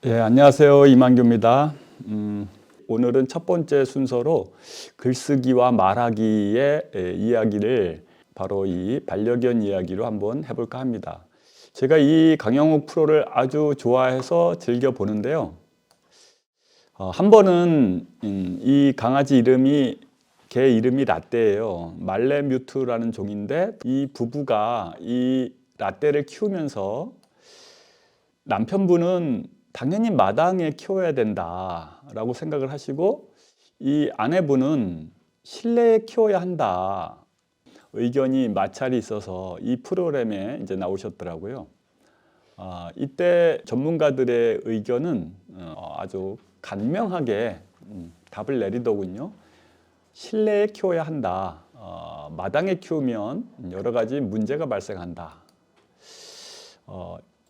예, 안녕하세요. 이만규입니다. 오늘은 첫 번째 순서로 글쓰기와 말하기의 이야기를 바로 이 반려견 이야기로 한번 해볼까 합니다. 제가 이 강영욱 프로를 아주 좋아해서 즐겨 보는데요. 한 번은 이 강아지 이름이 개 이름이 라떼예요. 말레뮤트라는 종인데 이 부부가 이 라떼를 키우면서 남편분은 당연히 마당에 키워야 된다라고 생각을 하시고 이 아내분은 실내에 키워야 한다. 의견이 마찰이 있어서 이 프로그램에 이제 나오셨더라고요. 이때 전문가들의 의견은 아주 간명하게 답을 내리더군요. 실내에 키워야 한다. 마당에 키우면 여러 가지 문제가 발생한다.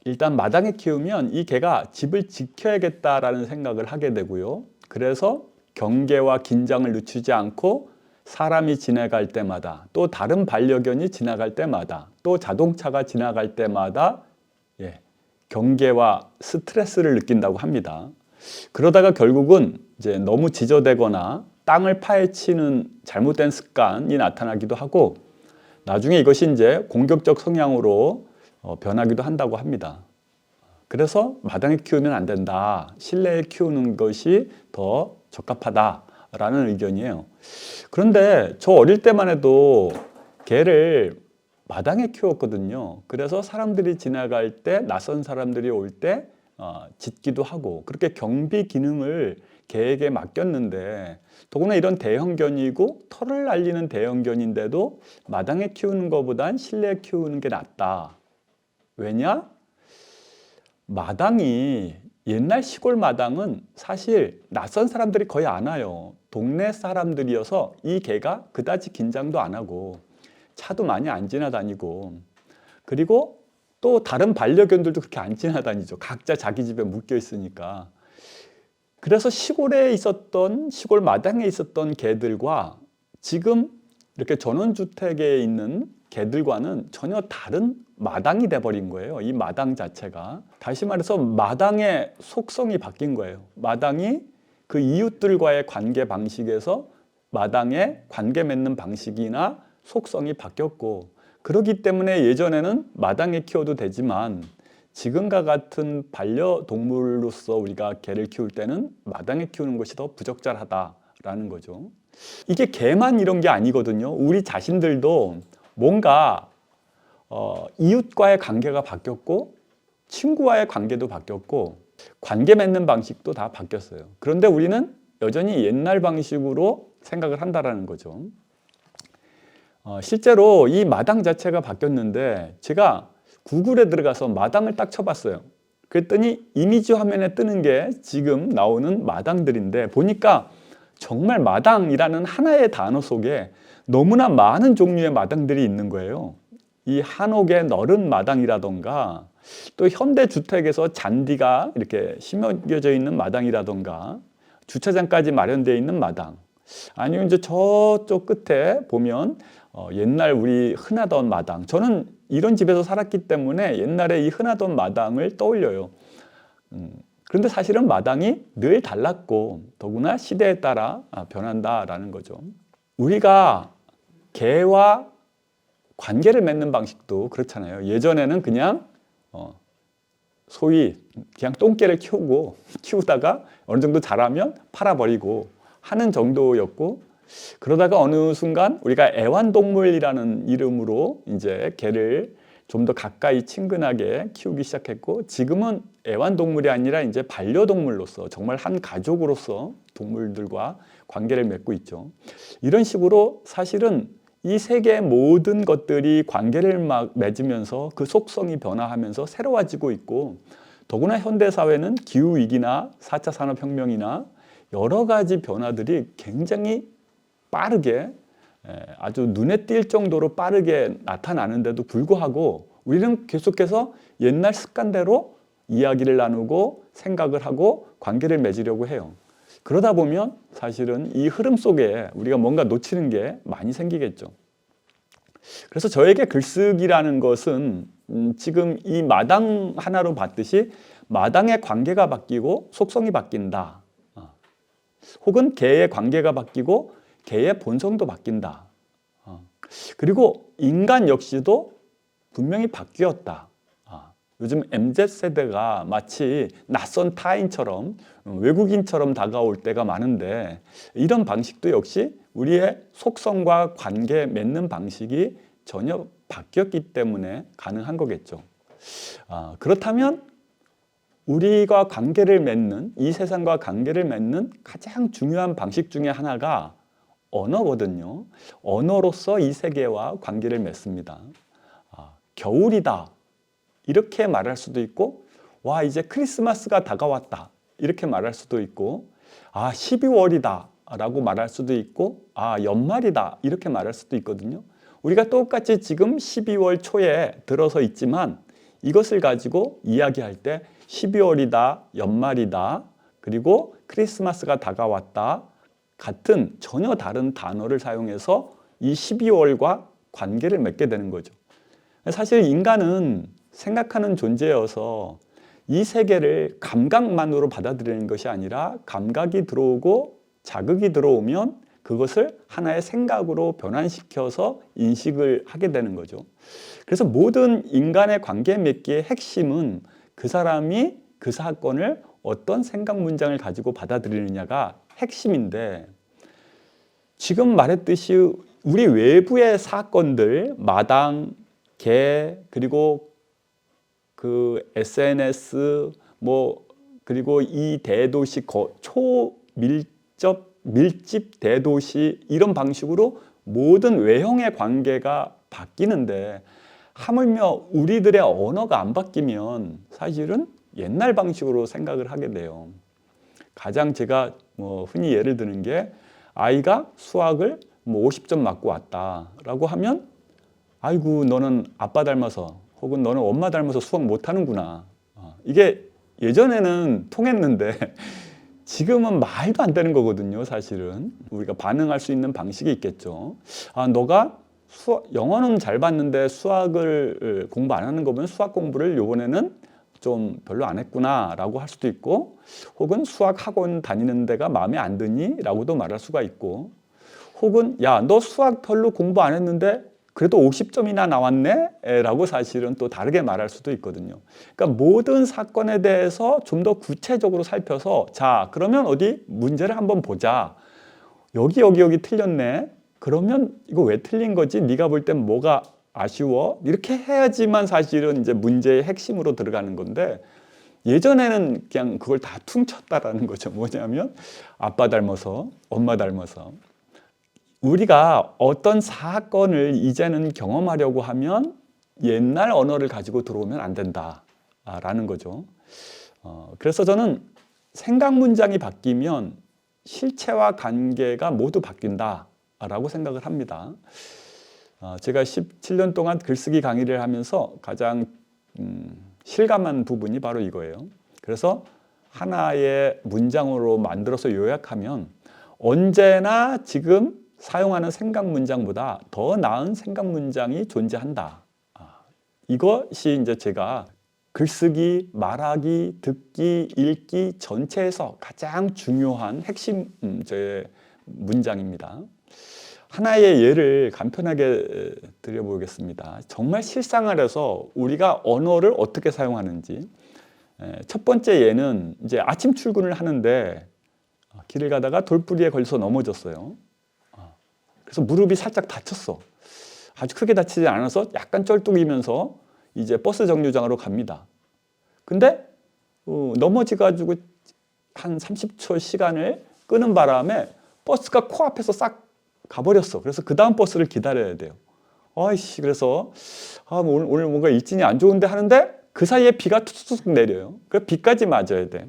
일단 마당에 키우면 이 개가 집을 지켜야겠다라는 생각을 하게 되고요. 그래서 경계와 긴장을 늦추지 않고 사람이 지나갈 때마다 또 다른 반려견이 지나갈 때마다 또 자동차가 지나갈 때마다 경계와 스트레스를 느낀다고 합니다. 그러다가 결국은 이제 너무 지저대거나 땅을 파헤치는 잘못된 습관이 나타나기도 하고 나중에 이것이 이제 공격적 성향으로 변하기도 한다고 합니다. 그래서 마당에 키우면 안 된다. 실내에 키우는 것이 더 적합하다라는 의견이에요. 그런데 저 어릴 때만 해도 개를 마당에 키웠거든요. 그래서 사람들이 지나갈 때, 낯선 사람들이 올 때 짖기도 하고 그렇게 경비 기능을 개에게 맡겼는데 더구나 이런 대형견이고 털을 날리는 대형견인데도 마당에 키우는 것보단 실내에 키우는 게 낫다. 왜냐? 마당이 옛날 시골 마당은 사실 낯선 사람들이 거의 안 와요. 동네 사람들이어서 이 개가 그다지 긴장도 안 하고 차도 많이 안 지나다니고 그리고 또 다른 반려견들도 그렇게 안 지나다니죠. 각자 자기 집에 묶여 있으니까. 그래서 시골에 있었던 시골 마당에 있었던 개들과 지금 이렇게 전원주택에 있는 개들과는 전혀 다른 마당이 돼버린 거예요. 이 마당 자체가. 다시 말해서 마당의 속성이 바뀐 거예요. 마당이 그 이웃들과의 관계 방식에서 마당의 관계 맺는 방식이나 속성이 바뀌었고 그렇기 때문에 예전에는 마당에 키워도 되지만 지금과 같은 반려동물로서 우리가 개를 키울 때는 마당에 키우는 것이 더 부적절하다라는 거죠. 이게 개만 이런 게 아니거든요. 우리 자신들도 뭔가 이웃과의 관계가 바뀌었고 친구와의 관계도 바뀌었고 관계 맺는 방식도 다 바뀌었어요. 그런데 우리는 여전히 옛날 방식으로 생각을 한다라는 거죠. 실제로 이 마당 자체가 바뀌었는데 제가 구글에 들어가서 마당을 딱 쳐봤어요. 그랬더니 이미지 화면에 뜨는 게 지금 나오는 마당들인데 보니까 정말 마당이라는 하나의 단어 속에 너무나 많은 종류의 마당들이 있는 거예요. 이 한옥의 너른 마당이라던가 또 현대주택에서 잔디가 이렇게 심겨져 있는 마당이라던가 주차장까지 마련되어 있는 마당 아니면 이제 저쪽 끝에 보면 옛날 우리 흔하던 마당 저는 이런 집에서 살았기 때문에 옛날에 이 흔하던 마당을 떠올려요. 그런데 사실은 마당이 늘 달랐고 더구나 시대에 따라 변한다라는 거죠. 우리가 개와 관계를 맺는 방식도 그렇잖아요. 예전에는 그냥 소위 그냥 똥개를 키우다가 어느 정도 자라면 팔아버리고 하는 정도였고 그러다가 어느 순간 우리가 애완동물이라는 이름으로 이제 개를 좀 더 가까이 친근하게 키우기 시작했고 지금은 애완동물이 아니라 이제 반려동물로서 정말 한 가족으로서 동물들과 관계를 맺고 있죠. 이런 식으로 사실은 이 세계의 모든 것들이 관계를 맺으면서 그 속성이 변화하면서 새로워지고 있고 더구나 현대사회는 기후위기나 4차 산업혁명이나 여러 가지 변화들이 굉장히 빠르게 아주 눈에 띌 정도로 빠르게 나타나는데도 불구하고 우리는 계속해서 옛날 습관대로 이야기를 나누고 생각을 하고 관계를 맺으려고 해요. 그러다 보면 사실은 이 흐름 속에 우리가 뭔가 놓치는 게 많이 생기겠죠. 그래서 저에게 글쓰기라는 것은 지금 이 마당 하나로 봤듯이 마당의 관계가 바뀌고 속성이 바뀐다. 혹은 개의 관계가 바뀌고 개의 본성도 바뀐다. 그리고 인간 역시도 분명히 바뀌었다. 요즘 MZ세대가 마치 낯선 타인처럼 외국인처럼 다가올 때가 많은데 이런 방식도 역시 우리의 속성과 관계 맺는 방식이 전혀 바뀌었기 때문에 가능한 거겠죠. 그렇다면 우리가 관계를 맺는, 이 세상과 관계를 맺는 가장 중요한 방식 중에 하나가 언어거든요. 언어로서 이 세계와 관계를 맺습니다. 겨울이다 이렇게 말할 수도 있고, 와 이제 크리스마스가 다가왔다 이렇게 말할 수도 있고, 12월이다 라고 말할 수도 있고, 연말이다 이렇게 말할 수도 있거든요. 우리가 똑같이 지금 12월 초에 들어서 있지만 이것을 가지고 이야기할 때 12월이다, 연말이다, 그리고 크리스마스가 다가왔다 같은 전혀 다른 단어를 사용해서 이 12월과 관계를 맺게 되는 거죠. 사실 인간은 생각하는 존재여서 이 세계를 감각만으로 받아들이는 것이 아니라 감각이 들어오고 자극이 들어오면 그것을 하나의 생각으로 변환시켜서 인식을 하게 되는 거죠. 그래서 모든 인간의 관계 맺기의 핵심은 그 사람이 그 사건을 어떤 생각 문장을 가지고 받아들이느냐가 핵심인데, 지금 말했듯이 우리 외부의 사건들, 마당, 개, 그리고 그 SNS, 그리고 이 대도시 밀집 대도시 이런 방식으로 모든 외형의 관계가 바뀌는데, 하물며 우리들의 언어가 안 바뀌면 사실은 옛날 방식으로 생각을 하게 돼요. 가장 제가 흔히 예를 드는 게, 아이가 수학을 50점 맞고 왔다라고 하면, 아이고 너는 아빠 닮아서 혹은 너는 엄마 닮아서 수학 못하는구나. 이게 예전에는 통했는데 지금은 말도 안 되는 거거든요. 사실은 우리가 반응할 수 있는 방식이 있겠죠. 너가 영어는 잘 봤는데 수학을 공부 안 하는 거 보면 수학 공부를 요번에는 좀 별로 안 했구나 라고 할 수도 있고, 혹은 수학 학원 다니는 데가 마음에 안 드니? 라고도 말할 수가 있고, 혹은 야, 너 수학 별로 공부 안 했는데 그래도 50점이나 나왔네? 라고 사실은 또 다르게 말할 수도 있거든요. 그러니까 모든 사건에 대해서 좀 더 구체적으로 살펴서, 자, 그러면 어디 문제를 한번 보자. 여기 틀렸네. 그러면 이거 왜 틀린 거지? 네가 볼 땐 뭐가 아쉬워? 이렇게 해야지만 사실은 이제 문제의 핵심으로 들어가는 건데, 예전에는 그냥 그걸 다 퉁쳤다라는 거죠. 뭐냐면 아빠 닮아서, 엄마 닮아서. 우리가 어떤 사건을 이제는 경험하려고 하면 옛날 언어를 가지고 들어오면 안 된다라는 거죠. 그래서 저는 생각 문장이 바뀌면 실체와 관계가 모두 바뀐다라고 생각을 합니다. 제가 17년 동안 글쓰기 강의를 하면서 가장 실감한 부분이 바로 이거예요. 그래서 하나의 문장으로 만들어서 요약하면 언제나 지금 사용하는 생각 문장보다 더 나은 생각 문장이 존재한다. 이것이 이제 제가 글쓰기, 말하기, 듣기, 읽기 전체에서 가장 중요한 핵심 제 문장입니다. 하나의 예를 간편하게 드려보겠습니다. 정말 실생활에서 우리가 언어를 어떻게 사용하는지. 첫 번째 예는 이제 아침 출근을 하는데 길을 가다가 돌부리에 걸려서 넘어졌어요. 그래서 무릎이 살짝 다쳤어. 아주 크게 다치지 않아서 약간 쩔뚝이면서 이제 버스 정류장으로 갑니다. 근데 넘어져가지고 한 30초 시간을 끄는 바람에 버스가 코앞에서 싹 가버렸어. 그래서 그 다음 버스를 기다려야 돼요. 그래서 오늘 뭔가 일진이 안 좋은데 하는데 그 사이에 비가 툭툭 내려요. 그래서 비까지 맞아야 돼.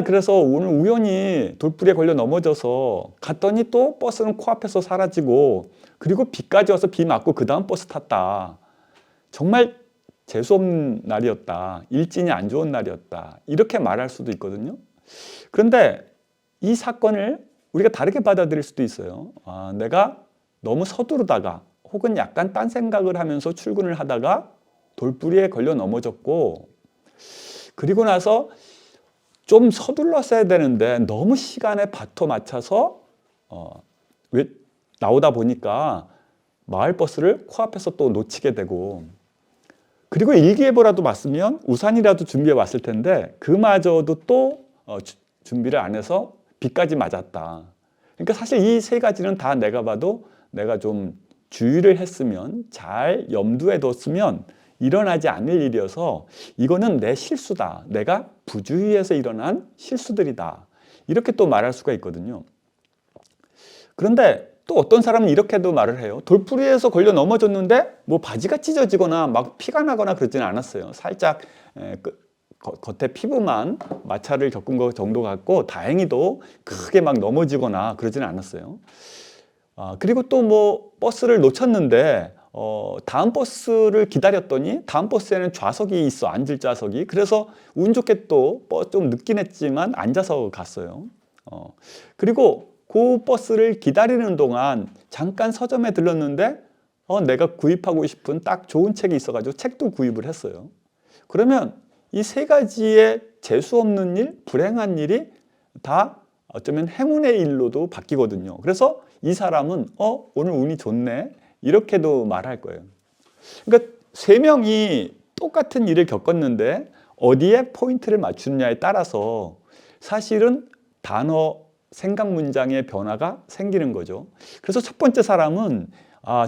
그래서 오늘 우연히 돌부리에 걸려 넘어져서 갔더니 또 버스는 코앞에서 사라지고, 그리고 비까지 와서 비 맞고 그 다음 버스 탔다. 정말 재수없는 날이었다. 일진이 안 좋은 날이었다. 이렇게 말할 수도 있거든요. 그런데 이 사건을 우리가 다르게 받아들일 수도 있어요. 내가 너무 서두르다가 혹은 약간 딴 생각을 하면서 출근을 하다가 돌부리에 걸려 넘어졌고, 그리고 나서 좀 서둘렀어야 되는데 너무 시간에 바토 맞춰서 왜 나오다 보니까 마을버스를 코앞에서 또 놓치게 되고, 그리고 일기예보라도 봤으면 우산이라도 준비해 왔을 텐데 그마저도 또 준비를 안 해서 비까지 맞았다. 그러니까 사실 이 세 가지는 다 내가 봐도 내가 좀 주의를 했으면, 잘 염두에 뒀으면 일어나지 않을 일이어서 이거는 내 실수다, 내가 부주의해서 일어난 실수들이다, 이렇게 또 말할 수가 있거든요. 그런데 또 어떤 사람은 이렇게도 말을 해요. 돌부리에서 걸려 넘어졌는데 뭐 바지가 찢어지거나 막 피가 나거나 그러지는 않았어요. 살짝 겉에 피부만 마찰을 겪은 것 정도 같고, 다행히도 크게 막 넘어지거나 그러지는 않았어요. 그리고 또 뭐 버스를 놓쳤는데 다음 버스를 기다렸더니 다음 버스에는 좌석이 있어, 앉을 좌석이. 그래서 운 좋게 또 좀 늦긴 했지만 앉아서 갔어요. 그리고 그 버스를 기다리는 동안 잠깐 서점에 들렀는데 내가 구입하고 싶은 딱 좋은 책이 있어가지고 책도 구입을 했어요. 그러면 이 세 가지의 재수 없는 일, 불행한 일이 다 어쩌면 행운의 일로도 바뀌거든요. 그래서 이 사람은 오늘 운이 좋네, 이렇게도 말할 거예요. 그러니까 세 명이 똑같은 일을 겪었는데 어디에 포인트를 맞추느냐에 따라서 사실은 단어, 생각 문장의 변화가 생기는 거죠. 그래서 첫 번째 사람은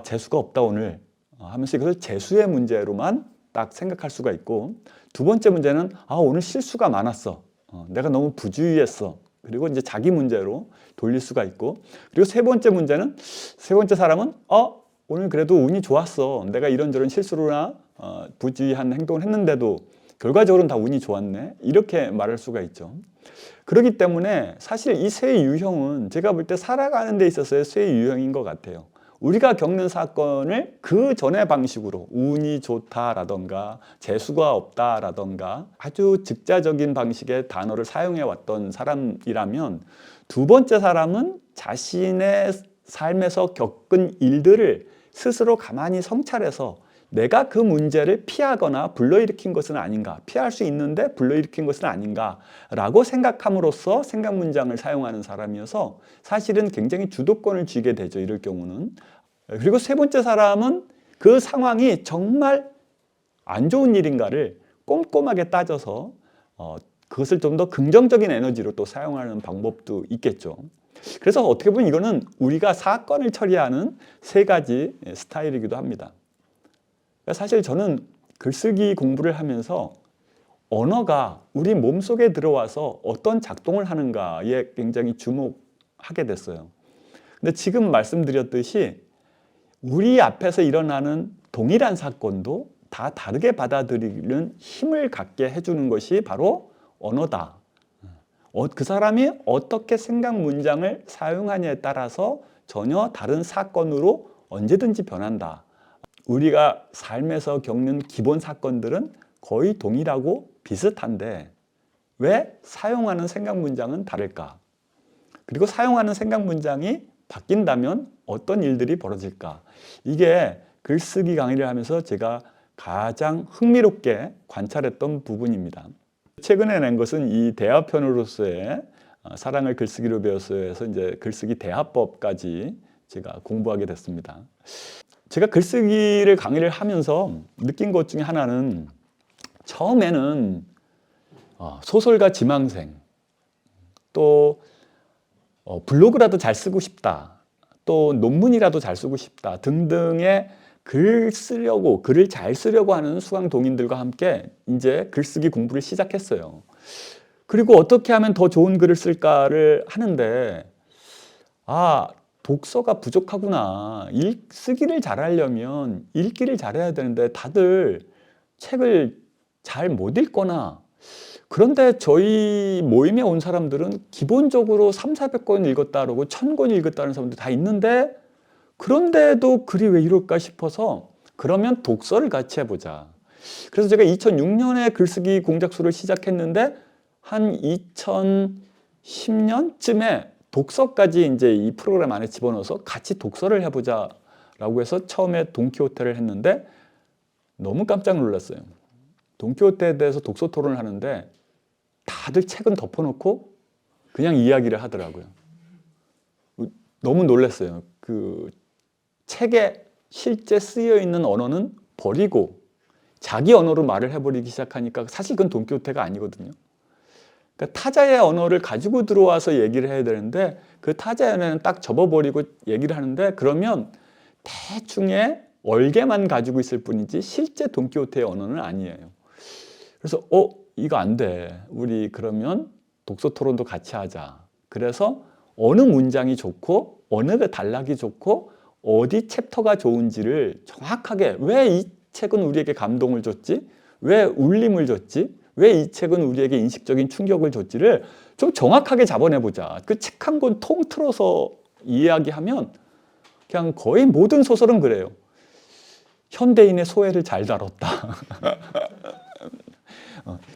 재수가 없다 오늘 하면서 이것을 재수의 문제로만 딱 생각할 수가 있고, 두 번째 문제는 오늘 실수가 많았어, 내가 너무 부주의했어, 그리고 이제 자기 문제로 돌릴 수가 있고, 그리고 세 번째 문제는, 세 번째 사람은 오늘 그래도 운이 좋았어, 내가 이런저런 실수나 부주의한 행동을 했는데도 결과적으로는 다 운이 좋았네, 이렇게 말할 수가 있죠. 그렇기 때문에 사실 이 세 유형은 제가 볼 때 살아가는 데 있어서의 세 유형인 것 같아요. 우리가 겪는 사건을 그 전의 방식으로 운이 좋다라던가 재수가 없다라던가 아주 즉자적인 방식의 단어를 사용해 왔던 사람이라면, 두 번째 사람은 자신의 삶에서 겪은 일들을 스스로 가만히 성찰해서 내가 그 문제를 피하거나 불러일으킨 것은 아닌가, 피할 수 있는데 불러일으킨 것은 아닌가 라고 생각함으로써 생각 문장을 사용하는 사람이어서 사실은 굉장히 주도권을 쥐게 되죠, 이럴 경우는. 그리고 세 번째 사람은 그 상황이 정말 안 좋은 일인가를 꼼꼼하게 따져서 그것을 좀 더 긍정적인 에너지로 또 사용하는 방법도 있겠죠. 그래서 어떻게 보면 이거는 우리가 사건을 처리하는 세 가지 스타일이기도 합니다. 사실 저는 글쓰기 공부를 하면서 언어가 우리 몸속에 들어와서 어떤 작동을 하는가에 굉장히 주목하게 됐어요. 근데 지금 말씀드렸듯이 우리 앞에서 일어나는 동일한 사건도 다 다르게 받아들이는 힘을 갖게 해주는 것이 바로 언어다. 그 사람이 어떻게 생각 문장을 사용하냐에 따라서 전혀 다른 사건으로 언제든지 변한다. 우리가 삶에서 겪는 기본 사건들은 거의 동일하고 비슷한데 왜 사용하는 생각 문장은 다를까? 그리고 사용하는 생각 문장이 바뀐다면 어떤 일들이 벌어질까? 이게 글쓰기 강의를 하면서 제가 가장 흥미롭게 관찰했던 부분입니다. 최근에 낸 것은 이 대화편으로서의 사랑을 글쓰기로 배웠어요에서 이제 글쓰기 대화법까지 제가 공부하게 됐습니다. 제가 글쓰기를 강의를 하면서 느낀 것 중에 하나는, 처음에는 소설가 지망생, 또 블로그라도 잘 쓰고 싶다, 또 논문이라도 잘 쓰고 싶다 등등의 글을 잘 쓰려고 하는 수강동인들과 함께 이제 글쓰기 공부를 시작했어요. 그리고 어떻게 하면 더 좋은 글을 쓸까를 하는데 독서가 부족하구나. 쓰기를 잘하려면 읽기를 잘해야 되는데 다들 책을 잘 못 읽거나, 그런데 저희 모임에 온 사람들은 기본적으로 300~400권 읽었다 그러고 1000권 읽었다는 사람들 다 있는데, 그런데도 글이 왜 이럴까 싶어서 그러면 독서를 같이 해보자. 그래서 제가 2006년에 글쓰기 공작소를 시작했는데 한 2010년쯤에 독서까지 이제 이 프로그램 안에 집어넣어서 같이 독서를 해보자라고 해서 처음에 돈키호테를 했는데 너무 깜짝 놀랐어요. 돈키호테에 대해서 독서 토론을 하는데 다들 책은 덮어놓고 그냥 이야기를 하더라고요. 너무 놀랐어요. 그 책에 실제 쓰여 있는 언어는 버리고 자기 언어로 말을 해버리기 시작하니까 사실 그건 돈키호테가 아니거든요. 그러니까 타자의 언어를 가지고 들어와서 얘기를 해야 되는데 그 타자의 언어는 딱 접어버리고 얘기를 하는데 그러면 대충의 얼개만 가지고 있을 뿐이지 실제 돈키호테의 언어는 아니에요. 그래서 이거 안 돼. 우리 그러면 독서 토론도 같이 하자. 그래서 어느 문장이 좋고 어느 단락이 좋고 어디 챕터가 좋은지를 정확하게 왜 이 책은 우리에게 감동을 줬지? 왜 울림을 줬지? 왜 이 책은 우리에게 인식적인 충격을 줬지를 좀 정확하게 잡아내보자. 그 책 한 권 통틀어서 이야기하면 그냥 거의 모든 소설은 그래요. 현대인의 소외를 잘 다뤘다.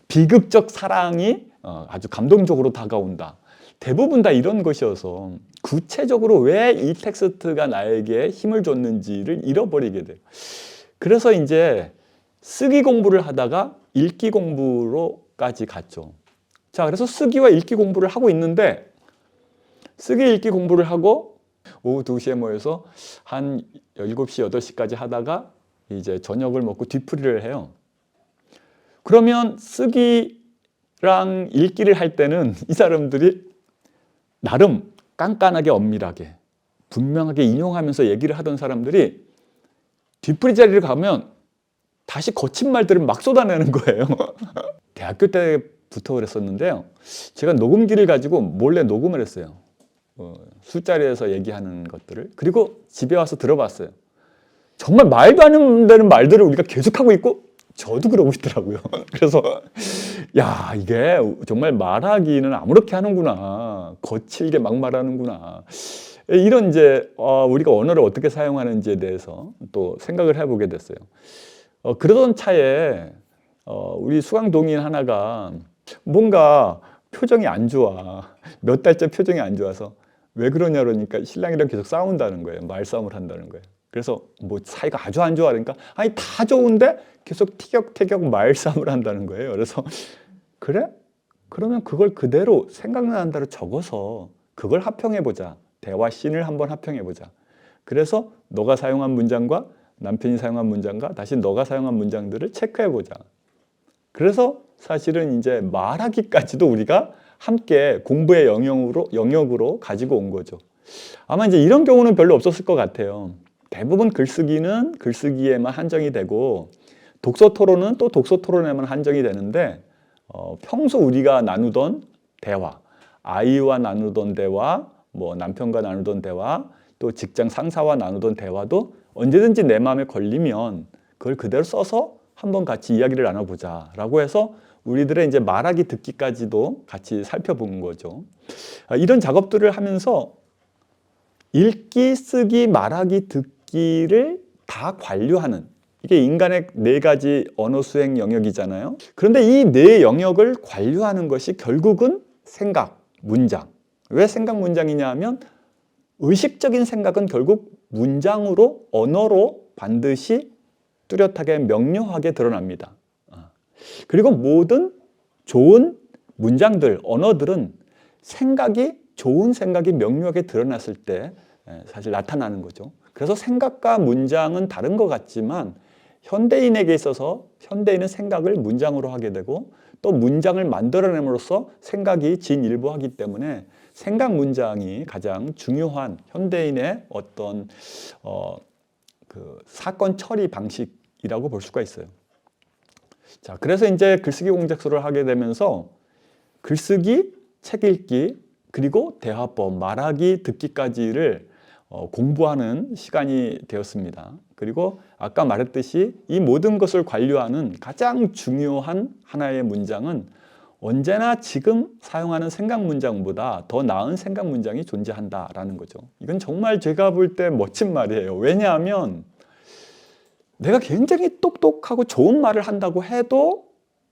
비극적 사랑이 아주 감동적으로 다가온다. 대부분 다 이런 것이어서 구체적으로 왜 이 텍스트가 나에게 힘을 줬는지를 잃어버리게 돼요. 그래서 이제 쓰기 공부를 하다가 읽기 공부로까지 갔죠. 자, 그래서 쓰기와 읽기 공부를 하고 있는데 쓰기 읽기 공부를 하고 오후 2시에 모여서 한 7시, 8시까지 하다가 이제 저녁을 먹고 뒤풀이를 해요. 그러면 쓰기랑 읽기를 할 때는 이 사람들이 나름 깐깐하게 엄밀하게 분명하게 인용하면서 얘기를 하던 사람들이 뒤풀이 자리를 가면 다시 거친 말들을 막 쏟아내는 거예요. 대학교 때부터 그랬었는데요. 제가 녹음기를 가지고 몰래 녹음을 했어요. 술자리에서 얘기하는 것들을. 그리고 집에 와서 들어봤어요. 정말 말도 안 되는 말들을 우리가 계속하고 있고 저도 그러고 있더라고요. 그래서 야, 이게 정말 말하기는 아무렇게 하는구나. 거칠게 막 말하는구나. 이런 이제 우리가 언어를 어떻게 사용하는지에 대해서 또 생각을 해보게 됐어요. 그러던 차에 우리 수강동인 하나가 뭔가 표정이 안 좋아. 몇 달째 표정이 안 좋아서 왜 그러냐 그러니까 신랑이랑 계속 싸운다는 거예요. 말싸움을 한다는 거예요. 그래서 뭐 사이가 아주 안 좋아 그러니까 아니 다 좋은데 계속 티격태격 말싸움을 한다는 거예요. 그래서 그래? 그러면 그걸 그대로 생각나는 대로 적어서 그걸 합평해보자. 대화씬을 한번 합평해보자. 그래서 너가 사용한 문장과 남편이 사용한 문장과 다시 너가 사용한 문장들을 체크해보자. 그래서 사실은 이제 말하기까지도 우리가 함께 공부의 영역으로 가지고 온 거죠. 아마 이제 이런 경우는 별로 없었을 것 같아요. 대부분 글쓰기는 글쓰기에만 한정이 되고 독서 토론은 또 독서 토론에만 한정이 되는데 평소 우리가 나누던 대화, 아이와 나누던 대화, 뭐 남편과 나누던 대화, 또 직장 상사와 나누던 대화도 언제든지 내 마음에 걸리면 그걸 그대로 써서 한번 같이 이야기를 나눠보자 라고 해서 우리들의 이제 말하기 듣기까지도 같이 살펴본 거죠. 이런 작업들을 하면서 읽기, 쓰기, 말하기, 듣기를 다 관료하는 이게 인간의 4가지 언어 수행 영역이잖아요. 그런데 이 4영역을 관료하는 것이 결국은 생각, 문장. 왜 생각 문장이냐 하면 의식적인 생각은 결국 문장으로, 언어로 반드시 뚜렷하게 명료하게 드러납니다. 그리고 모든 좋은 문장들, 언어들은 좋은 생각이 명료하게 드러났을 때 사실 나타나는 거죠. 그래서 생각과 문장은 다른 것 같지만 현대인에게 있어서 현대인은 생각을 문장으로 하게 되고 또 문장을 만들어냄으로써 생각이 진일보하기 때문에 생각 문장이 가장 중요한 현대인의 어떤 그 사건 처리 방식이라고 볼 수가 있어요. 자, 그래서 이제 글쓰기 공작소를 하게 되면서 글쓰기, 책 읽기, 그리고 대화법, 말하기, 듣기까지를 공부하는 시간이 되었습니다. 그리고 아까 말했듯이 이 모든 것을 관료하는 가장 중요한 하나의 문장은 언제나 지금 사용하는 생각 문장보다 더 나은 생각 문장이 존재한다라는 거죠. 이건 정말 제가 볼 때 멋진 말이에요. 왜냐하면 내가 굉장히 똑똑하고 좋은 말을 한다고 해도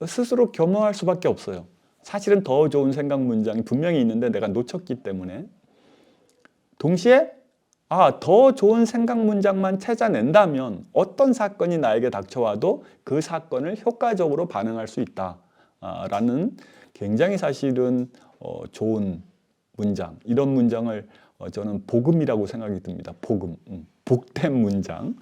스스로 겸허할 수밖에 없어요. 사실은 더 좋은 생각 문장이 분명히 있는데 내가 놓쳤기 때문에. 동시에 더 좋은 생각 문장만 찾아낸다면 어떤 사건이 나에게 닥쳐와도 그 사건을 효과적으로 반응할 수 있다. 라는 굉장히 사실은 좋은 문장. 이런 문장을 저는 복음이라고 생각이 듭니다. 복음. 복된 문장.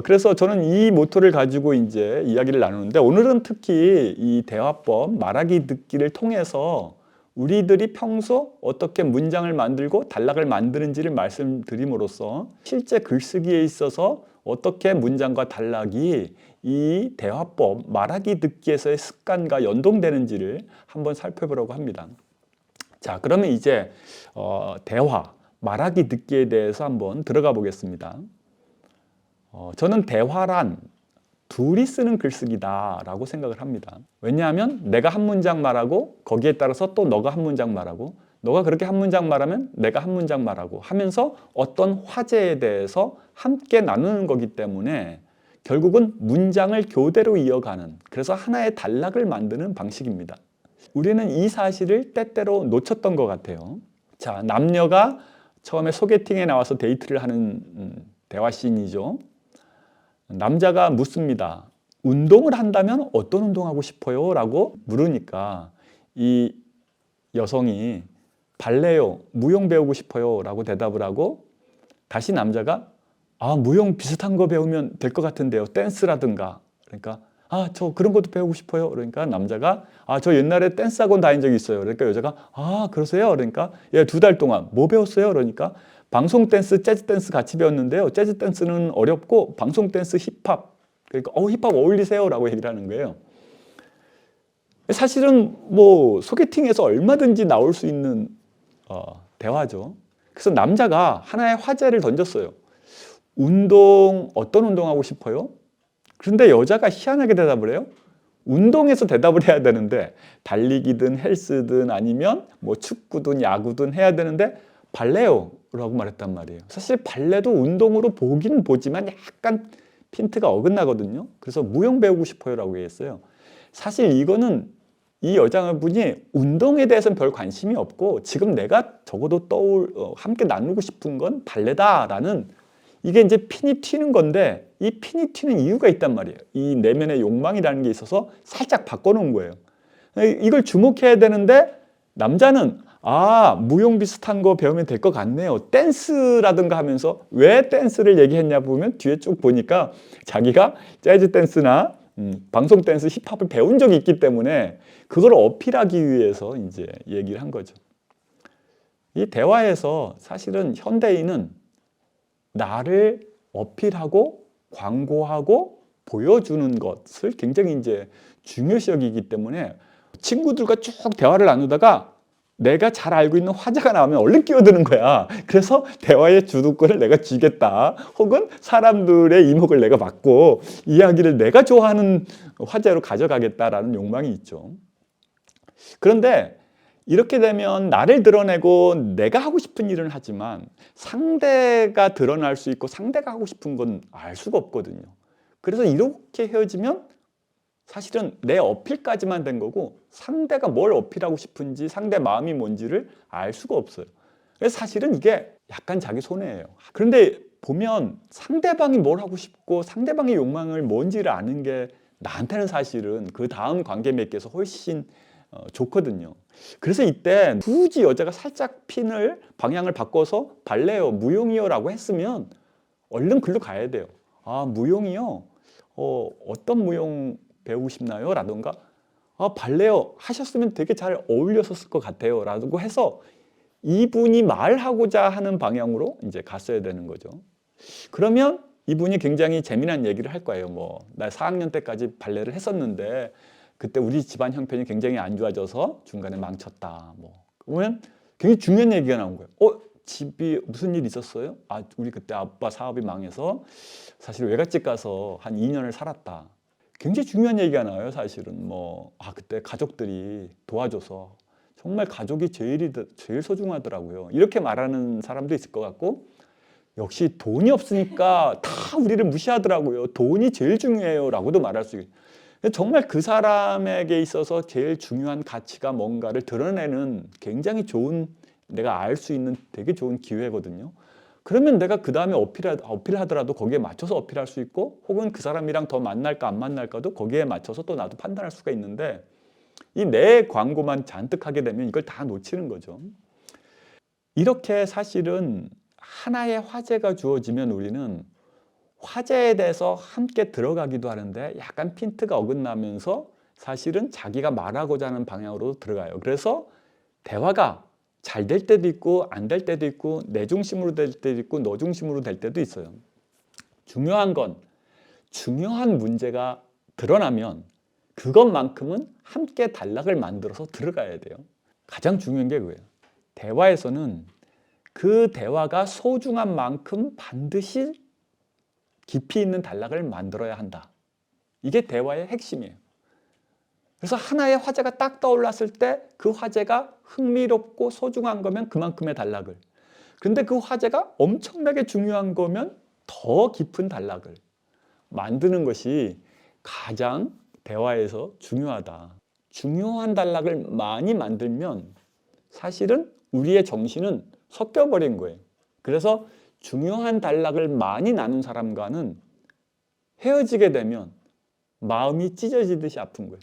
그래서 저는 이 모토를 가지고 이제 이야기를 나누는데 오늘은 특히 이 대화법 말하기 듣기를 통해서 우리들이 평소 어떻게 문장을 만들고 단락을 만드는지를 말씀드림으로써 실제 글쓰기에 있어서 어떻게 문장과 단락이 이 대화법 말하기 듣기에서의 습관과 연동되는지를 한번 살펴보려고 합니다. 자, 그러면 이제 대화, 말하기 듣기에 대해서 한번 들어가 보겠습니다. 저는 대화란 둘이 쓰는 글쓰기다라고 생각을 합니다. 왜냐하면 내가 한 문장 말하고 거기에 따라서 또 너가 한 문장 말하고 너가 그렇게 한 문장 말하면 내가 한 문장 말하고 하면서 어떤 화제에 대해서 함께 나누는 거기 때문에 결국은 문장을 교대로 이어가는, 그래서 하나의 단락을 만드는 방식입니다. 우리는 이 사실을 때때로 놓쳤던 것 같아요. 자, 남녀가 처음에 소개팅에 나와서 데이트를 하는 대화 씬이죠. 남자가 묻습니다. 운동을 한다면 어떤 운동하고 싶어요? 라고 물으니까 이 여성이 발레요, 무용 배우고 싶어요 라고 대답을 하고 다시 남자가 무용 비슷한 거 배우면 될 것 같은데요. 댄스라든가. 그러니까 저 그런 것도 배우고 싶어요. 그러니까 남자가 저 옛날에 댄스 학원 다닌 적이 있어요. 그러니까 여자가 그러세요? 그러니까 2달 동안 뭐 배웠어요? 그러니까 방송 댄스, 재즈 댄스 같이 배웠는데요. 재즈 댄스는 어렵고 방송 댄스 힙합. 그러니까 힙합 어울리세요라고 얘기를 하는 거예요. 사실은 뭐 소개팅에서 얼마든지 나올 수 있는 대화죠. 그래서 남자가 하나의 화제를 던졌어요. 어떤 운동하고 싶어요? 그런데 여자가 희한하게 대답을 해요. 운동에서 대답을 해야 되는데 달리기든 헬스든 아니면 뭐 축구든 야구든 해야 되는데 발레요 라고 말했단 말이에요. 사실 발레도 운동으로 보긴 보지만 약간 핀트가 어긋나거든요. 그래서 무용 배우고 싶어요 라고 했어요. 사실 이거는 이 여자분이 운동에 대해서는 별 관심이 없고 지금 내가 적어도 함께 나누고 싶은 건 발레다라는, 이게 이제 핀이 튀는 건데 이 핀이 튀는 이유가 있단 말이에요. 이 내면의 욕망이라는 게 있어서 살짝 바꿔놓은 거예요. 이걸 주목해야 되는데 남자는 무용 비슷한 거 배우면 될 것 같네요. 댄스라든가 하면서 왜 댄스를 얘기했냐 보면 뒤에 쭉 보니까 자기가 재즈 댄스나 방송 댄스, 힙합을 배운 적이 있기 때문에 그걸 어필하기 위해서 이제 얘기를 한 거죠. 이 대화에서 사실은 현대인은 나를 어필하고 광고하고 보여주는 것을 굉장히 이제 중요시 여기기 때문에 친구들과 쭉 대화를 나누다가 내가 잘 알고 있는 화제가 나오면 얼른 끼어드는 거야. 그래서 대화의 주도권을 내가 쥐겠다. 혹은 사람들의 이목을 내가 받고 이야기를 내가 좋아하는 화제로 가져가겠다라는 욕망이 있죠. 그런데 이렇게 되면 나를 드러내고 내가 하고 싶은 일은 하지만 상대가 드러날 수 있고 상대가 하고 싶은 건 알 수가 없거든요. 그래서 이렇게 헤어지면 사실은 내 어필까지만 된 거고 상대가 뭘 어필하고 싶은지 상대 마음이 뭔지를 알 수가 없어요. 그래서 사실은 이게 약간 자기 손해예요. 그런데 보면 상대방이 뭘 하고 싶고 상대방의 욕망을 뭔지를 아는 게 나한테는 사실은 그 다음 관계 맺기에서 훨씬 좋거든요. 그래서 이때 굳이 여자가 살짝 방향을 바꿔서 발레요, 무용이요 라고 했으면 얼른 글로 가야 돼요. 무용이요? 어떤 무용 배우고 싶나요? 라든가 발레요 하셨으면 되게 잘 어울렸을 것 같아요 라고 해서 이분이 말하고자 하는 방향으로 이제 갔어야 되는 거죠. 그러면 이분이 굉장히 재미난 얘기를 할 거예요. 나 4학년 때까지 발레를 했었는데 그때 우리 집안 형편이 굉장히 안 좋아져서 중간에 망쳤다. 그러면 굉장히 중요한 얘기가 나온 거예요. 집이 무슨 일 있었어요? 우리 그때 아빠 사업이 망해서 사실 외갓집 가서 한 2년을 살았다. 굉장히 중요한 얘기가 나와요. 사실은 그때 가족들이 도와줘서 정말 가족이 제일 소중하더라고요. 이렇게 말하는 사람도 있을 것 같고 역시 돈이 없으니까 다 우리를 무시하더라고요. 돈이 제일 중요해요 라고도 말할 수 있어요. 정말 그 사람에게 있어서 제일 중요한 가치가 뭔가를 드러내는 굉장히 좋은, 내가 알 수 있는 되게 좋은 기회거든요. 그러면 내가 그 다음에 어필하더라도 거기에 맞춰서 어필할 수 있고, 혹은 그 사람이랑 더 만날까 안 만날까도 거기에 맞춰서 또 나도 판단할 수가 있는데, 이 내 광고만 잔뜩 하게 되면 이걸 다 놓치는 거죠. 이렇게 사실은 하나의 화제가 주어지면 우리는 화제에 대해서 함께 들어가기도 하는데 약간 핀트가 어긋나면서 사실은 자기가 말하고자 하는 방향으로 들어가요. 그래서 대화가 잘 될 때도 있고 안 될 때도 있고, 내 중심으로 될 때도 있고 너 중심으로 될 때도 있어요. 중요한 건 중요한 문제가 드러나면 그것만큼은 함께 단락을 만들어서 들어가야 돼요. 가장 중요한 게 그거예요. 대화에서는 그 대화가 소중한 만큼 반드시 깊이 있는 단락을 만들어야 한다. 이게 대화의 핵심이에요. 그래서 하나의 화제가 딱 떠올랐을 때 그 화제가 흥미롭고 소중한 거면 그만큼의 단락을, 근데 그 화제가 엄청나게 중요한 거면 더 깊은 단락을 만드는 것이 가장 대화에서 중요하다. 중요한 단락을 많이 만들면 사실은 우리의 정신은 섞여버린 거예요. 그래서 중요한 단락을 많이 나눈 사람과는 헤어지게 되면 마음이 찢어지듯이 아픈 거예요.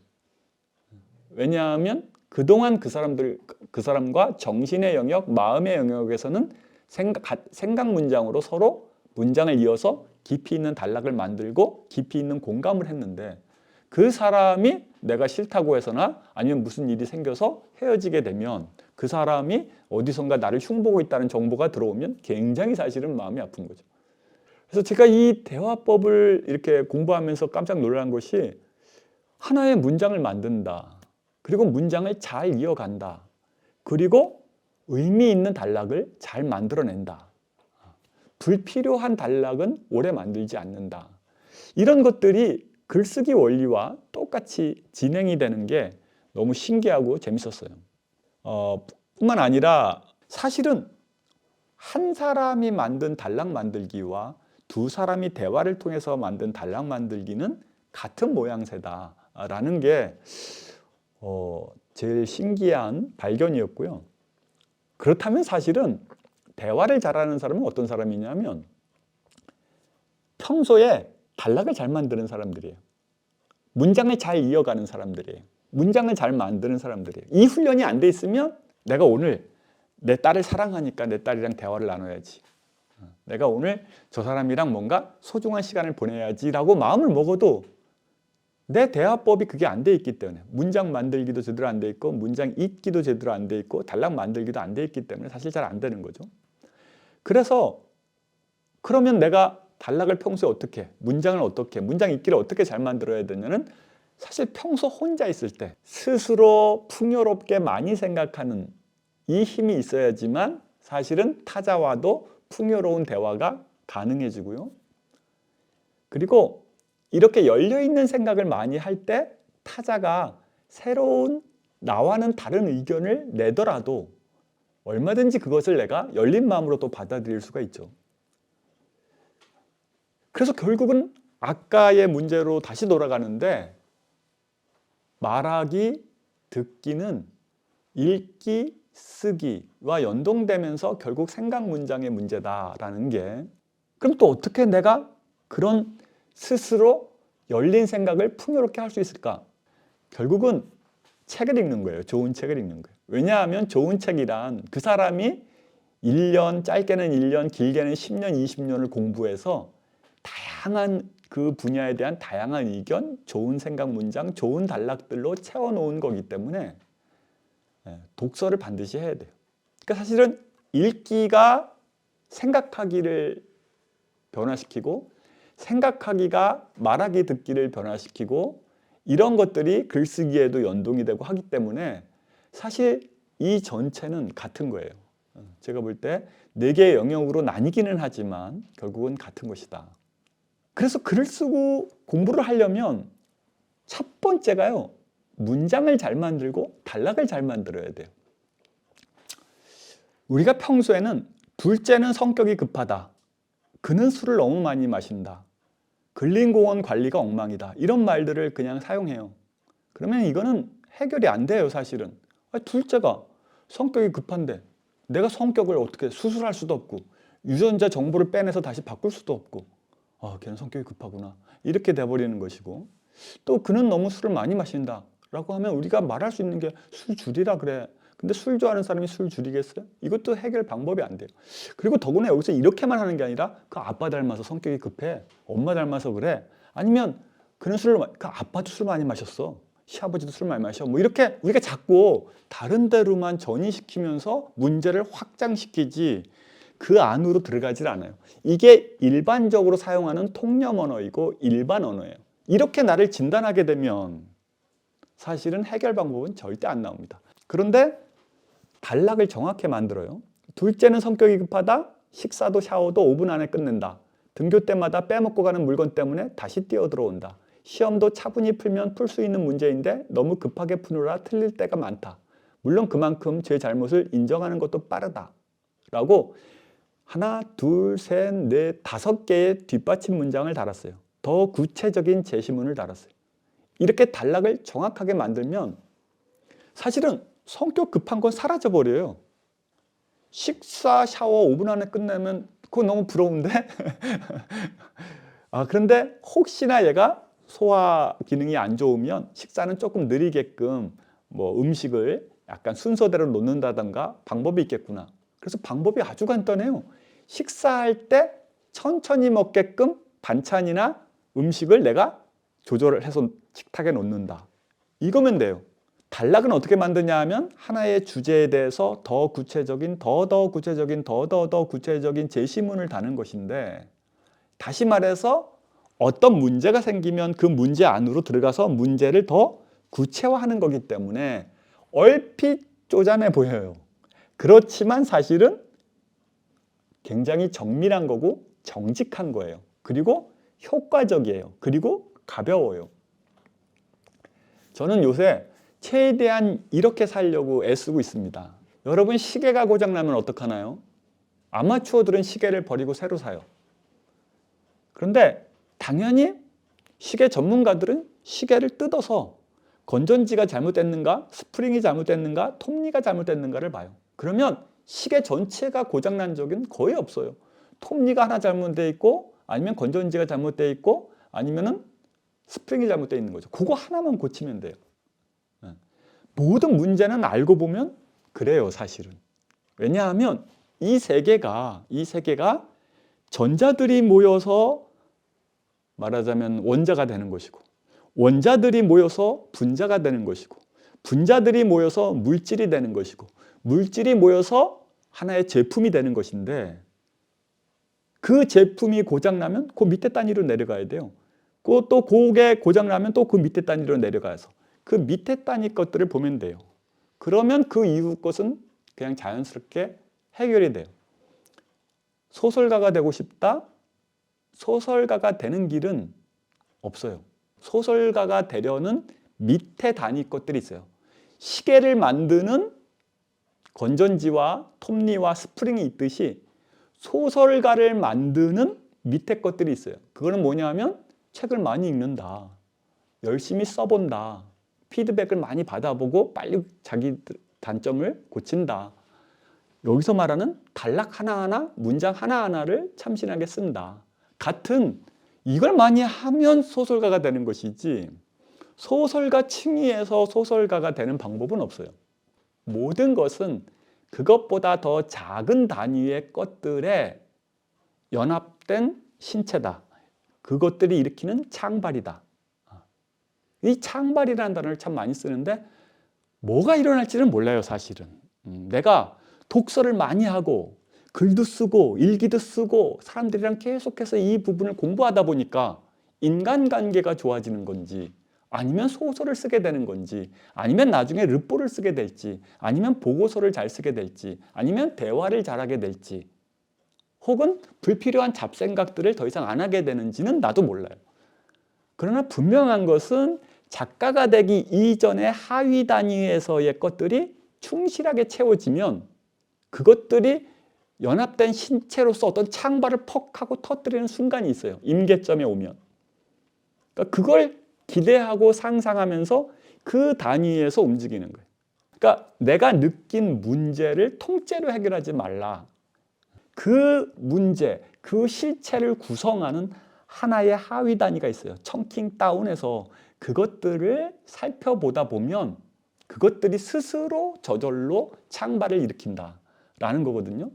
왜냐하면 그동안 그 사람과 정신의 영역, 마음의 영역에서는 생각 문장으로 서로 문장을 이어서 깊이 있는 단락을 만들고 깊이 있는 공감을 했는데, 그 사람이 내가 싫다고 해서나 아니면 무슨 일이 생겨서 헤어지게 되면 그 사람이 어디선가 나를 흉보고 있다는 정보가 들어오면 굉장히 사실은 마음이 아픈 거죠. 그래서 제가 이 대화법을 이렇게 공부하면서 깜짝 놀란 것이, 하나의 문장을 만든다. 그리고 문장을 잘 이어간다. 그리고 의미 있는 단락을 잘 만들어낸다. 불필요한 단락은 오래 만들지 않는다. 이런 것들이 글쓰기 원리와 똑같이 진행이 되는 게 너무 신기하고 재밌었어요. 뿐만 아니라 사실은 한 사람이 만든 단락 만들기와 두 사람이 대화를 통해서 만든 단락 만들기는 같은 모양새다라는 게 제일 신기한 발견이었고요. 그렇다면 사실은 대화를 잘하는 사람은 어떤 사람이냐면 평소에 단락을 잘 만드는 사람들이에요. 문장을 잘 이어가는 사람들이에요. 문장을 잘 만드는 사람들이에요. 이 훈련이 안 돼 있으면 내가 오늘 내 딸을 사랑하니까 내 딸이랑 대화를 나눠야지. 내가 오늘 저 사람이랑 뭔가 소중한 시간을 보내야지라고 마음을 먹어도 내 대화법이 그게 안 돼 있기 때문에, 문장 만들기도 제대로 안 돼 있고 문장 읽기도 제대로 안 돼 있고 단락 만들기도 안 돼 있기 때문에 사실 잘 안 되는 거죠. 그래서 그러면 내가 단락을 평소에 어떻게, 문장을 어떻게, 문장 읽기를 어떻게 잘 만들어야 되냐는, 사실 평소 혼자 있을 때 스스로 풍요롭게 많이 생각하는 이 힘이 있어야지만 사실은 타자와도 풍요로운 대화가 가능해지고요. 그리고 이렇게 열려있는 생각을 많이 할 때 타자가 새로운 나와는 다른 의견을 내더라도 얼마든지 그것을 내가 열린 마음으로 또 받아들일 수가 있죠. 그래서 결국은 아까의 문제로 다시 돌아가는데, 말하기, 듣기는 읽기, 쓰기와 연동되면서 결국 생각 문장의 문제다라는 게, 그럼 또 어떻게 내가 그런 스스로 열린 생각을 풍요롭게 할 수 있을까? 결국은 책을 읽는 거예요. 좋은 책을 읽는 거예요. 왜냐하면 좋은 책이란 그 사람이 1년, 짧게는 1년, 길게는 10년, 20년을 공부해서 다양한 그 분야에 대한 다양한 의견, 좋은 생각 문장, 좋은 단락들로 채워놓은 거기 때문에 독서를 반드시 해야 돼요. 그러니까 사실은 읽기가 생각하기를 변화시키고, 생각하기가 말하기 듣기를 변화시키고, 이런 것들이 글쓰기에도 연동이 되고 하기 때문에 사실 이 전체는 같은 거예요. 제가 볼 때 4개의 영역으로 나뉘기는 하지만 결국은 같은 것이다. 그래서 글을 쓰고 공부를 하려면 첫 번째가요, 문장을 잘 만들고 단락을 잘 만들어야 돼요. 우리가 평소에는 둘째는 성격이 급하다, 그는 술을 너무 많이 마신다, 근린공원 관리가 엉망이다, 이런 말들을 그냥 사용해요. 그러면 이거는 해결이 안 돼요. 사실은 둘째가 성격이 급한데 내가 성격을 어떻게 수술할 수도 없고 유전자 정보를 빼내서 다시 바꿀 수도 없고, 아, 걔는 성격이 급하구나, 이렇게 돼버리는 것이고, 또 그는 너무 술을 많이 마신다 라고 하면 우리가 말할 수 있는 게 술 줄이라 그래. 근데 술 좋아하는 사람이 술 줄이겠어요? 이것도 해결 방법이 안 돼요. 그리고 더구나 여기서 이렇게만 하는 게 아니라 그 아빠 닮아서 성격이 급해, 엄마 닮아서 그래, 아니면 그는 그 아빠도 술 많이 마셨어, 시아버지도 술 많이 마셔, 뭐 이렇게 우리가 자꾸 다른 데로만 전이시키면서 문제를 확장시키지 그 안으로 들어가질 않아요. 이게 일반적으로 사용하는 통념 언어이고 일반 언어예요. 이렇게 나를 진단하게 되면 사실은 해결 방법은 절대 안 나옵니다. 그런데 단락을 정확히 만들어요. 둘째는 성격이 급하다. 식사도 샤워도 5분 안에 끝낸다. 등교 때마다 빼먹고 가는 물건 때문에 다시 뛰어들어온다. 시험도 차분히 풀면 풀 수 있는 문제인데 너무 급하게 푸느라 틀릴 때가 많다. 물론 그만큼 제 잘못을 인정하는 것도 빠르다. 라고 하나, 둘, 셋, 넷, 5개의 뒷받침 문장을 달았어요. 더 구체적인 제시문을 달았어요. 이렇게 단락을 정확하게 만들면 사실은 성격 급한 건 사라져 버려요. 식사, 샤워 5분 안에 끝내면 그거 너무 부러운데? 그런데 혹시나 얘가 소화 기능이 안 좋으면 식사는 조금 느리게끔 뭐 음식을 약간 순서대로 놓는다던가 방법이 있겠구나. 그래서 방법이 아주 간단해요. 식사할 때 천천히 먹게끔 반찬이나 음식을 내가 조절을 해서 식탁에 놓는다. 이거면 돼요. 단락은 어떻게 만드냐 하면 하나의 주제에 대해서 더 구체적인, 더 구체적인 제시문을 다는 것인데, 다시 말해서 어떤 문제가 생기면 그 문제 안으로 들어가서 문제를 더 구체화하는 거기 때문에 얼핏 쪼잔해 보여요. 그렇지만 사실은 굉장히 정밀한 거고 정직한 거예요. 그리고 효과적이에요. 그리고 가벼워요. 저는 요새 최대한 이렇게 살려고 애쓰고 있습니다. 여러분, 시계가 고장나면 어떡하나요? 아마추어들은 시계를 버리고 새로 사요. 그런데 당연히 시계 전문가들은 시계를 뜯어서 건전지가 잘못됐는가, 스프링이 잘못됐는가, 톱니가 잘못됐는가를 봐요. 그러면 시계 전체가 고장난 적은 거의 없어요. 톱니가 하나 잘못되어 있고, 아니면 건전지가 잘못되어 있고, 아니면은 스프링이 잘못되어 있는 거죠. 그거 하나만 고치면 돼요. 모든 문제는 알고 보면 그래요, 사실은. 왜냐하면 이 세계가 전자들이 모여서 말하자면 원자가 되는 것이고, 원자들이 모여서 분자가 되는 것이고, 분자들이 모여서 물질이 되는 것이고, 물질이 모여서 하나의 제품이 되는 것인데, 그 제품이 고장나면 그 밑에 단위로 내려가야 돼요. 또 그게 고장나면 또 그 밑에 단위로 내려가서 그 밑에 단위 것들을 보면 돼요. 그러면 그 이후 것은 그냥 자연스럽게 해결이 돼요. 소설가가 되고 싶다? 소설가가 되는 길은 없어요. 소설가가 되려는 밑에 단위 것들이 있어요. 시계를 만드는 건전지와 톱니와 스프링이 있듯이 소설가를 만드는 밑에 것들이 있어요. 그거는 뭐냐면 책을 많이 읽는다, 열심히 써본다, 피드백을 많이 받아보고 빨리 자기 단점을 고친다. 여기서 말하는 단락 하나하나, 문장 하나하나를 참신하게 쓴다. 같은 이걸 많이 하면 소설가가 되는 것이지, 소설가 칭의에서 소설가가 되는 방법은 없어요. 모든 것은 그것보다 더 작은 단위의 것들에 연합된 신체다. 그것들이 일으키는 창발이다. 이 창발이라는 단어를 참 많이 쓰는데 뭐가 일어날지는 몰라요, 사실은. 내가 독서를 많이 하고 글도 쓰고 일기도 쓰고 사람들이랑 계속해서 이 부분을 공부하다 보니까 인간관계가 좋아지는 건지, 아니면 소설을 쓰게 되는 건지, 아니면 나중에 르포를 쓰게 될지, 아니면 보고서를 잘 쓰게 될지, 아니면 대화를 잘하게 될지, 혹은 불필요한 잡생각들을 더 이상 안 하게 되는지는 나도 몰라요. 그러나 분명한 것은 작가가 되기 이전의 하위 단위에서의 것들이 충실하게 채워지면 그것들이 연합된 신체로서 어떤 창발을 퍽 하고 터뜨리는 순간이 있어요. 임계점에 오면. 그러니까 그걸 기대하고 상상하면서 그 단위에서 움직이는 거예요. 그러니까 내가 느낀 문제를 통째로 해결하지 말라. 그 문제, 그 실체를 구성하는 하나의 하위 단위가 있어요. 청킹 다운해서 그것들을 살펴보다 보면 그것들이 스스로 저절로 창발을 일으킨다라는 거거든요.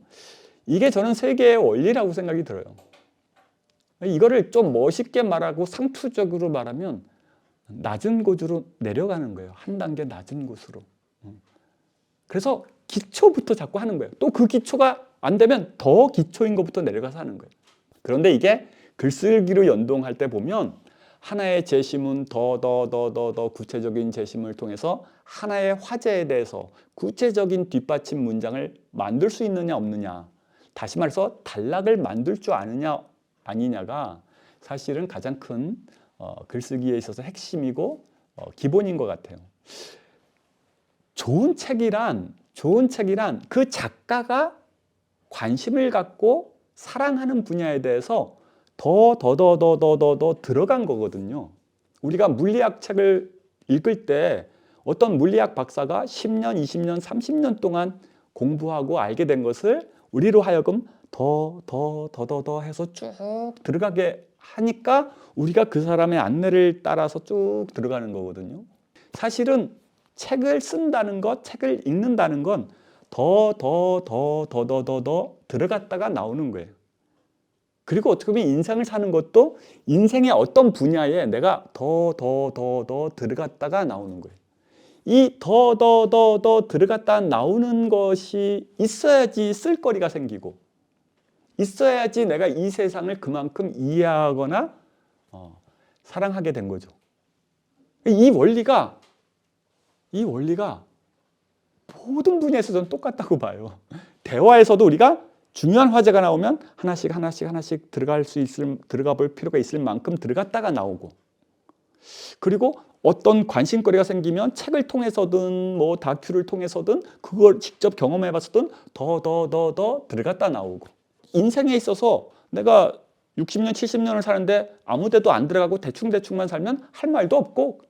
이게 저는 세계의 원리라고 생각이 들어요. 이거를 좀 멋있게 말하고 상투적으로 말하면 낮은 곳으로 내려가는 거예요. 한 단계 낮은 곳으로. 그래서 기초부터 자꾸 하는 거예요. 또 그 기초가 안 되면 더 기초인 것부터 내려가서 하는 거예요. 그런데 이게 글쓰기로 연동할 때 보면 하나의 제시문 더 구체적인 제시문을 통해서 하나의 화제에 대해서 구체적인 뒷받침 문장을 만들 수 있느냐 없느냐, 다시 말해서 단락을 만들 줄 아느냐 아니냐가 사실은 가장 큰 글쓰기에 있어서 핵심이고 기본인 것 같아요. 좋은 책이란 그 작가가 관심을 갖고 사랑하는 분야에 대해서 더 들어간 거거든요. 우리가 물리학 책을 읽을 때 어떤 물리학 박사가 10년, 20년, 30년 동안 공부하고 알게 된 것을 우리로 하여금 더 해서 쭉 들어가게 하니까 우리가 그 사람의 안내를 따라서 쭉 들어가는 거거든요. 사실은 책을 쓴다는 것, 책을 읽는다는 건 더 들어갔다가 나오는 거예요. 그리고 어떻게 보면 인생을 사는 것도 인생의 어떤 분야에 내가 더 들어갔다가 나오는 거예요. 이 더 들어갔다 나오는 것이 있어야지 쓸거리가 생기고, 있어야지 내가 이 세상을 그만큼 이해하거나 사랑하게 된 거죠. 이 원리가 모든 분야에서 저는 똑같다고 봐요. 대화에서도 우리가 중요한 화제가 나오면 하나씩 들어가 볼 필요가 있을 만큼 들어갔다가 나오고, 그리고 어떤 관심거리가 생기면 책을 통해서든 뭐 다큐를 통해서든 그걸 직접 경험해 봤었든 더 들어갔다 나오고, 인생에 있어서 내가 60년 70년을 사는데 아무 데도 안 들어가고 대충만 살면 할 말도 없고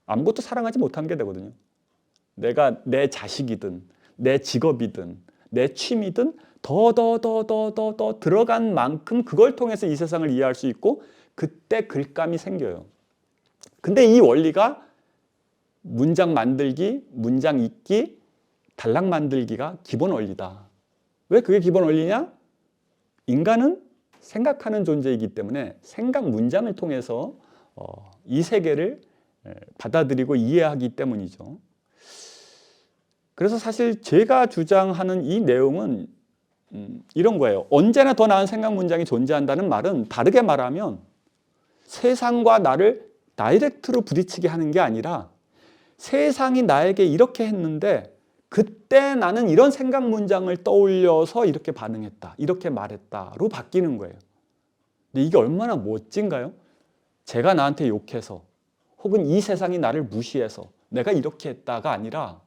아무것도 사랑하지 못한 게 되거든요. 내가 내 자식이든 내 직업이든 내 취미든 더 들어간 만큼 그걸 통해서 이 세상을 이해할 수 있고, 그때 글감이 생겨요. 근데 이 원리가 문장 만들기, 문장 읽기, 단락 만들기가 기본 원리다. 왜 그게 기본 원리냐? 인간은 생각하는 존재이기 때문에 생각 문장을 통해서 이 세계를 받아들이고 이해하기 때문이죠. 그래서 사실 제가 주장하는 이 내용은 이런 거예요. 언제나 더 나은 생각 문장이 존재한다는 말은, 다르게 말하면 세상과 나를 다이렉트로 부딪히게 하는 게 아니라 세상이 나에게 이렇게 했는데 그때 나는 이런 생각 문장을 떠올려서 이렇게 반응했다, 이렇게 말했다로 바뀌는 거예요. 근데 이게 얼마나 멋진가요? 제가 나한테 욕해서 혹은 이 세상이 나를 무시해서 내가 이렇게 했다가 아니라,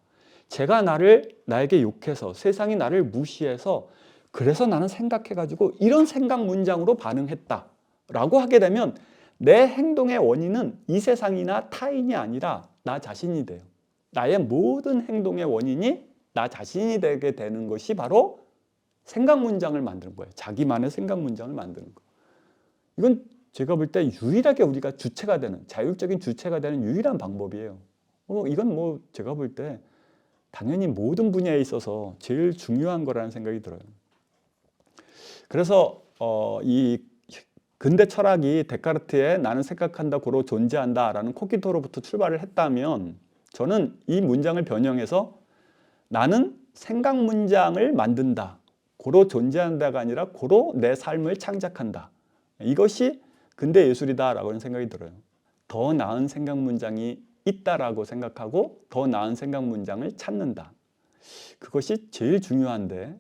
제가 나에게 욕해서 세상이 나를 무시해서 그래서 나는 생각해가지고 이런 생각 문장으로 반응했다라고 하게 되면 내 행동의 원인은 이 세상이나 타인이 아니라 나 자신이 돼요. 나의 모든 행동의 원인이 나 자신이 되게 되는 것이 바로 생각 문장을 만드는 거예요. 자기만의 생각 문장을 만드는 거. 이건 제가 볼 때 유일하게 우리가 주체가 되는, 자율적인 주체가 되는 유일한 방법이에요. 이건 뭐 제가 볼 때 당연히 모든 분야에 있어서 제일 중요한 거라는 생각이 들어요. 그래서 이 근대 철학이 데카르트의 나는 생각한다 고로 존재한다라는 코기토로부터 출발을 했다면, 저는 이 문장을 변형해서 나는 생각 문장을 만든다, 고로 존재한다가 아니라 고로 내 삶을 창작한다, 이것이 근대 예술이다라고 하는 생각이 들어요. 더 나은 생각 문장이 있다라고 생각하고 더 나은 생각 문장을 찾는다. 그것이 제일 중요한데,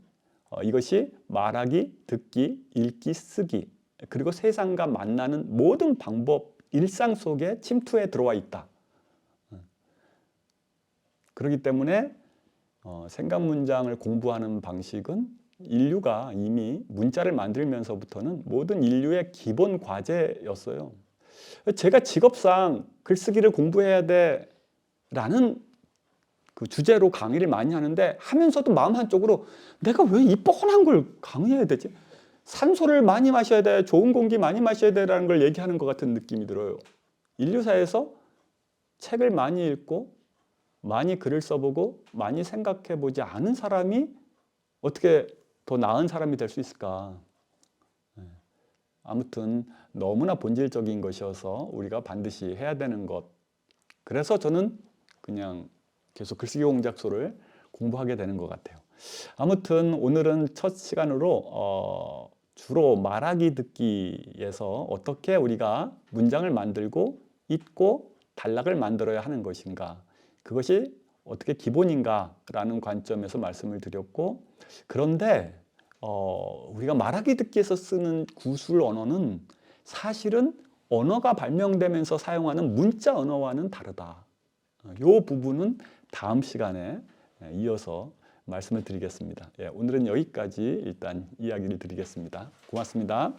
이것이 말하기, 듣기, 읽기, 쓰기, 그리고 세상과 만나는 모든 방법, 일상 속에 침투해 들어와 있다. 그렇기 때문에 생각 문장을 공부하는 방식은 인류가 이미 문자를 만들면서부터는 모든 인류의 기본 과제였어요. 제가 직업상 글쓰기를 공부해야 돼 라는 그 주제로 강의를 많이 하는데 하면서도 마음 한쪽으로 내가 왜 이 뻔한 걸 강의해야 되지? 산소를 많이 마셔야 돼, 좋은 공기 많이 마셔야 돼라는 걸 얘기하는 것 같은 느낌이 들어요. 인류사에서 책을 많이 읽고 많이 글을 써보고 많이 생각해보지 않은 사람이 어떻게 더 나은 사람이 될 수 있을까? 아무튼 너무나 본질적인 것이어서 우리가 반드시 해야 되는 것. 그래서 저는 그냥 계속 글쓰기 공작소를 공부하게 되는 것 같아요. 아무튼 오늘은 첫 시간으로 주로 말하기 듣기에서 어떻게 우리가 문장을 만들고 읽고 단락을 만들어야 하는 것인가, 그것이 어떻게 기본인가 라는 관점에서 말씀을 드렸고, 그런데 우리가 말하기 듣기에서 쓰는 구술 언어는 사실은 언어가 발명되면서 사용하는 문자 언어와는 다르다. 이 부분은 다음 시간에 이어서 말씀을 드리겠습니다. 예, 오늘은 여기까지 일단 이야기를 드리겠습니다. 고맙습니다.